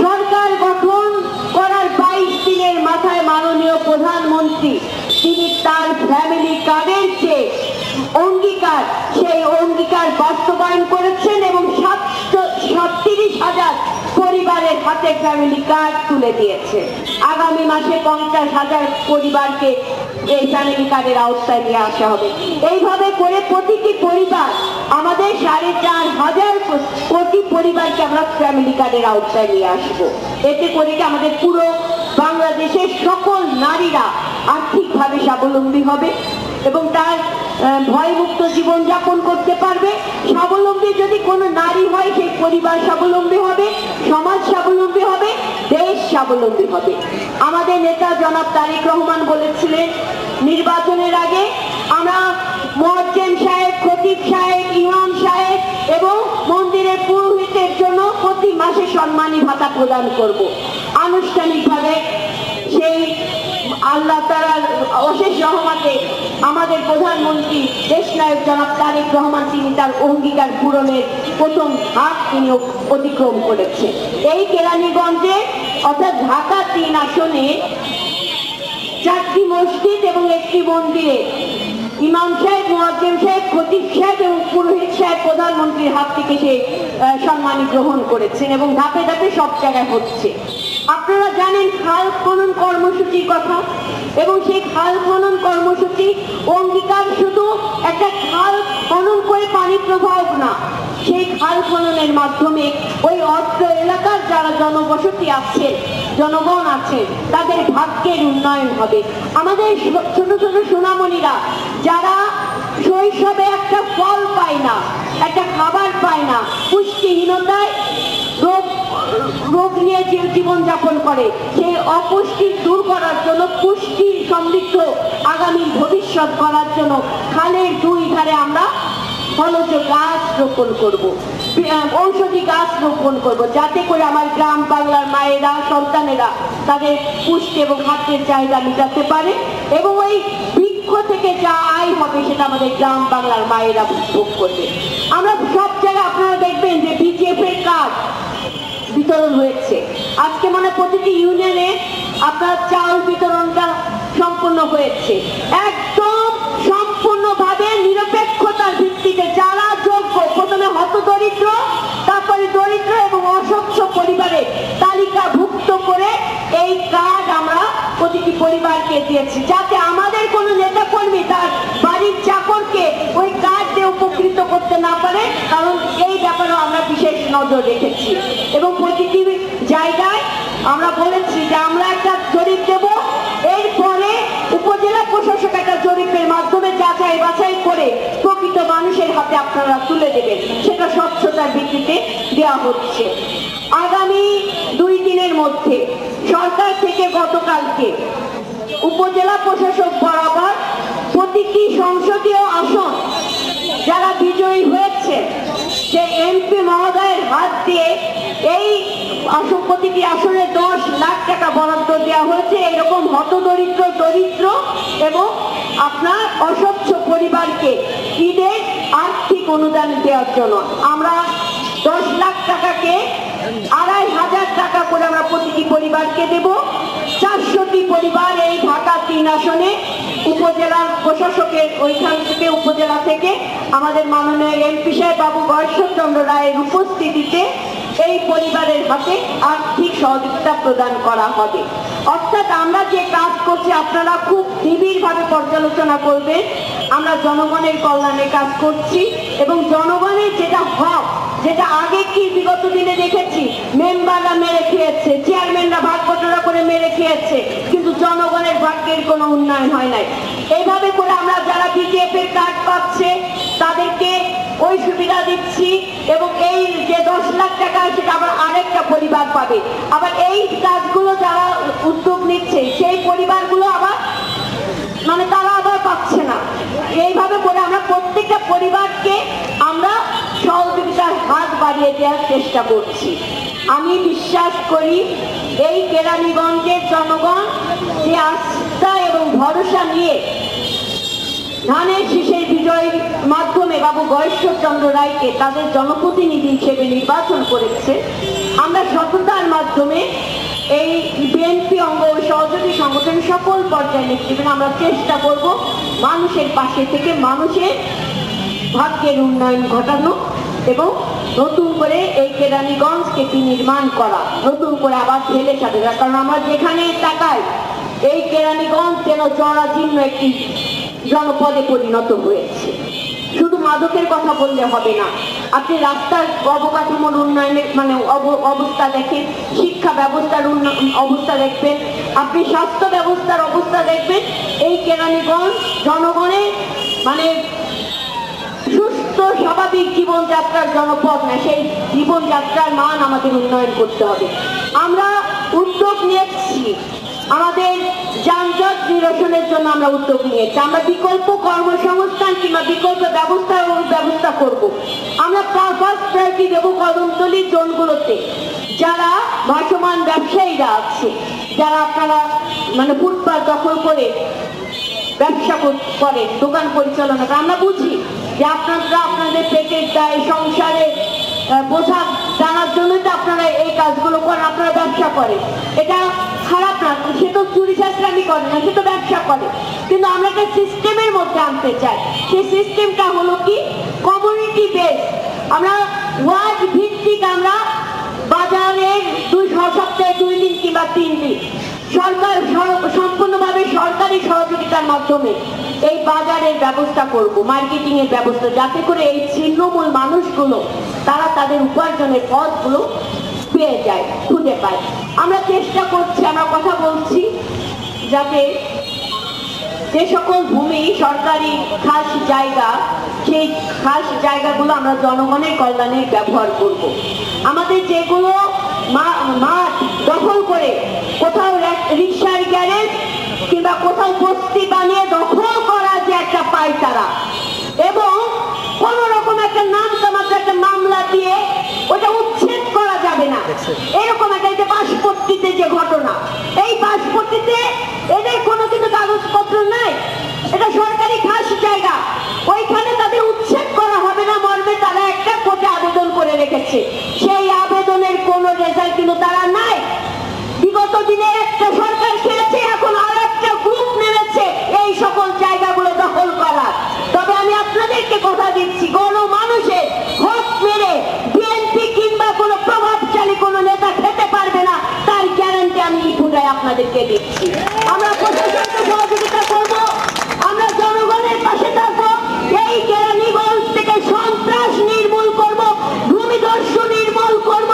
সরকার গঠন করার 22 দিনের মাথায় মাননীয় প্রধানমন্ত্রী তিনি তার ফ্যামিলি কার্ডের যে অঙ্গীকার সেই অঙ্গীকার বাস্তবায়ন করেছেন এবং 37,000 পরিবারের হাতে ফ্যামিলি কার্ড তুলে দিয়েছে। আগামী মাসে 50,000 পরিবারকে এই ফ্যামিলি কার্ডের আওতায় নিয়ে আসা হবে। এইভাবে করে প্রতিটি পরিবার আমাদের 4,500 কোটি পরিবারকে আমরা ফ্যামিলি কার্ডের আওতায় নিয়ে আসবো। এতে করে আমাদের পুরো বাংলাদেশের সকল নারীরা আর্থিকভাবে স্বাবলম্বী হবে এবং তার ভয়মুক্ত জীবন যাপন করতে পারবে। স্বাবলম্বী যদি কোনো নারী হয় সেই পরিবার স্বাবলম্বী হবে, সমাজ স্বাবলম্বী হবে, দেশ স্বাবলম্বী হবে। আমাদের নেতা জনাব তারেক রহমান বলেছিলেন নির্বাচনের আগে আমরা মুয়াজ্জিন সাহেব, খতিব সাহেব, ইমাম সাহেব এবং মন্দিরের পুরোহিতের জন্য প্রতি মাসে সম্মানী ভাতা প্রদান করব। আনুষ্ঠানিকভাবে সেই আল্লাহ তাআলার অশেষ রহমতে আমাদের প্রধানমন্ত্রী দেশনায়ক জনাব তারেক রহমান তিনি তার অঙ্গীকার পূরণের প্রথম ধাপ তিনি অতিক্রম করেছে। এই কেরানীগঞ্জে অর্থাৎ ঢাকা 3 আসনে 4টি মসজিদ এবং 1টি মন্দিরে ইমাম সাহেব, মুয়াজ্জিন সাহেব, খতিব সাহেব এবং পুরোহিত সাহেব প্রধানমন্ত্রীর হাত থেকে সে সম্মানী গ্রহণ করেছেন এবং ধাপে ধাপে সব জায়গায় হচ্ছে। আপনারা জানেন খাল খনন কর্মসূচির কথা এবং সেই খাল খনন কর্মসূচি অঙ্গীকার শুধু একটা খাল খনন করে পানি প্রবাহ না, সেই খাল খননের মাধ্যমে ওই অত্র এলাকার যারা জনবসতি আছে, জনগণ আছে, তাদের ভাগ্যের উন্নয়ন হবে। আমাদের ছোট ছোট সোনামণিরা যারা শৈশবে একটা ফল পায় না, একটা খাবার পায় না, পুষ্টিহীনতায় রোগ নিয়ে যে জীবন যাপন করে, সেই অপুষ্টি দূর করার জন্য, পুষ্টি সমৃদ্ধ আগামী ভবিষ্যৎ করার জন্য খালের 2 ধারে আমরা ফলজ গাছ রোপণ করব, ঔষধি গাছ রোপণ করব, যাতে করে আমার গ্রাম বাংলার মায়েরা, সন্তানেরা তাদের পুষ্টি এবং খাদ্যের চাহিদা মেটাতে পারে এবং ওই বৃক্ষ থেকে যা আয় হবে সেটা আমাদের গ্রাম বাংলার মায়েরা ভোগ করবে। আমরা সব জায়গায় আপনারা দেখবেন যে বিজেপির কার্ড বিতরণ হয়েছে। আজকে মানে প্রতিটি ইউনিয়নে আপনার চাল বিতরণটা সম্পূর্ণ হয়েছে একদম সম্পূর্ণভাবে নিরপেক্ষতার ভিত্তিতে। যারা যোগ্য, প্রথমে হতদরিদ্র, তারপরে দরিদ্র এবং অসচ্ছল পরিবারে তালিকাভুক্ত করে এই কার্ড আমরা প্রতিটি পরিবারকে দিয়েছি, যাতে আমাদের কোনো নেতা কর্মী তার বাড়ির চাকরকে ওই কার্ড দিয়ে উপকৃত করতে না পারে, কারণ এই ব্যাপারেও আমরা বিশেষ নজর রেখেছি। এবং প্রতিটি জায়গায় আমরা বলেছি যে আমরা একটা জরিপ দেব, এরপরে উপজেলা প্রশাসক একটা জরিপের মাধ্যমে যাচাই বাছাই করে প্রকৃত মানুষের হাতে আপনারা তুলে দেবেন, সেটা স্বচ্ছতার ভিত্তিতে দেওয়া হচ্ছে। আগামী 2 দিনের মধ্যে সরকার থেকে গতকালকে উপজেলা প্রশাসক বরাবর প্রতিটি সংসদীয় আসন যারা বিজয়ী হয়েছে সেই এমপি মহোদয়ের হাত দিয়ে এই প্রতিটি আসনে 10 লাখ টাকা বরাদ্দ দেওয়া হয়েছে। এরকম হতদরিদ্র, দরিদ্র এবং আপনার অসচ্ছল পরিবারকে ঈদের আর্থিক অনুদান দেওয়ার জন্য আমরা 10 লাখ টাকাকে 2,500 টাকা করে আমরা প্রতিটি পরিবারকে দেব। 400টি পরিবার এই ঢাকা 3 আসনে উপজেলার প্রশাসকের ওইখান থেকে, উপজেলা থেকে আমাদের মাননীয় এমপি সাহেব বাবু গয়েশ্বরচন্দ্র রায়ের উপস্থিতিতে এই পরিবারের হাতে আর্থিক সহযোগিতা প্রদান করা হবে। অর্থাৎ আমরা যে কাজ করছি আপনারা খুব নিবিড়ভাবে পর্যালোচনা করবেন। আমরা জনগণের কল্যাণে কাজ করছি এবং জনগণের যেটা হক, যেটা আগে কি বিগত দিনে দেখেছি মেম্বাররা মেরে খেয়েছে, চেয়ারম্যানরা ভাগ বটরা করে মেরে খেয়েছে, কিন্তু জনগণের ভাগ্যের কোনো উন্নয়ন হয় নাই। এইভাবে করে আমরা যারা বিজেপির কার্ড পাচ্ছে তাদেরকে ওই সুবিধা দিচ্ছি এবং এই যে 10 লাখ টাকা সেটা আবার আরেকটা পরিবার পাবে। আবার এই কাজগুলো যারা উদ্যোগ নিচ্ছে সেই পরিবারগুলো আবার মানে তারা আবার পাচ্ছে না। এইভাবে করে আমরা প্রত্যেকটা পরিবারকে আমরা সহযোগিতার হাত বাড়িয়ে দেওয়ার চেষ্টা করছি। আমি বিশ্বাস করি এই কেরানীগঞ্জের জনগণ যে আস্থা এবং ভরসা নিয়ে ধানের শীষের বিজয়ের মাধ্যমে বাবু গয়েশ্বরচন্দ্র রায়কে তাদের জনপ্রতিনিধি হিসেবে নির্বাচন করেছে। আমরা সততার মাধ্যমে এই বিএনপি অঙ্গ ও সহযোগী সংগঠন সকল পর্যায়ে নেতৃত্বে আমরা চেষ্টা করব মানুষের পাশে থেকে মানুষের ভাগ্যের উন্নয়ন ঘটানো এবং নতুন করে এই কেরানীগঞ্জকে নির্মাণ করা, নতুন করে আবার ঢেলে সাথে। কারণ আমরা যেখানে তাকাই এই কেরানীগঞ্জ যেন জরাজীর্ণ একটি জনপদে পরিণত হয়েছে। শুধু মাদকের কথা বললে হবে না, আপনি রাস্তার অবকাঠামোর উন্নয়নের অবস্থা দেখেন, শিক্ষা ব্যবস্থার অবস্থা দেখবেন, আপনি স্বাস্থ্য ব্যবস্থার অবস্থা দেখবেন। এই কেরানীগঞ্জ জনগণের সুস্থ স্বাভাবিক জীবনযাত্রার জনপদ না, সেই জীবনযাত্রার মান আমাদের উন্নয়ন করতে হবে। আমরা উদ্যোগ নিয়েছি, আমাদের যানজট নিরসনের জন্য আমরা উদ্যোগ নিয়েছি। আমরা বিকল্প কর্মসংস্থান কিংবা বিকল্প ব্যবস্থা করব। আমরা ফার্স্ট প্রায়োরিটি দেবো কদমতলী জোনগুলোতে যারা ভাসমান ব্যবসায়ীরা আছে, যারা আপনারা ফুটপাত দখল করে ব্যবসা করেন, দোকান পরিচালনা করেন। আমরা বুঝি যে আপনারা আপনাদের পেটের দায়, সংসারে বোঝা জানার জন্যই তো আপনারা এই কাজগুলো করেন, আপনারা ব্যবসা করেন। এটা খারাপ না, সে তো চুরি চাষরামি করে না, সে তো ব্যবসা করে। কিন্তু আমরা একটা সিস্টেমের মধ্যে আনতে চাই। সেই সিস্টেমটা হলো কি কমিউনিটি বেস। আমরা ওয়ার্ড ভিত্তিক আমরা বাজারের সপ্তাহে 2 দিন কিংবা 3 দিন সরকার সম্পূর্ণভাবে সরকারি সহযোগিতার মাধ্যমে এই বাজারের ব্যবস্থা করব, মার্কেটিং এর ব্যবস্থা, যাতে করে এই ছিন্নমূল মানুষগুলো তারা তাদের উপার্জনের পথগুলো পেয়ে যায়, খুঁজে পায়। আমরা চেষ্টা করছি, আমরা কথা বলছি যাতে যে সকল ভূমি সরকারি খাস জায়গা, সেই খাস জায়গাগুলো আমরা জনগণের কল্যাণে ব্যবহার করব। আমাদের যেগুলো মাঠ দখল করে কোথাও রিক্সার গ্যারেজ কিংবা কোথাও বস্তি বানিয়ে দখল করা যে একটা পায় তারা, এবং কোন রকম একটা নাম মাত্র একটা মামলা দিয়ে ওটা উচ্ছেদ করা যাবে না। এরকম একটা পাসপোর্টটিতে যে ঘটনা, এই পাসপোর্টটিতে এদের কোনো কিন্তু কাগজপত্র নাই, এটা সরকারি খাস জায়গা, ওইখানে তাদের উচ্ছেদ করা হবে না মর্মে তারা একটা কোর্টে আবেদন করে রেখেছে। সেই আবেদনের কোনো রেজাল্ট কিন্তু তারা নাই। বিগত দিনে একটা সরকার খেলেছে, এখন আর একটা গ্রুপ নেমেছে এই সকল জায়গাগুলো দখল করা। তবে আমি আপনাদেরকে কথা দিচ্ছি, মানুষের হক মেরে বিএনপি কিংবা কোনো প্রভাবশালী কোনো নেতা খেতে পারবে না, তার গ্যারান্টি আমি পুরাই আপনাদেরকে দিচ্ছি। আমরা প্রশাসনকে সহযোগিতা করব, আমরা জনগণের পাশে থাকবো, এই কেরানীগঞ্জ থেকে সন্ত্রাস নির্মূল করব, ভূমিদস্যু নির্মূল করব,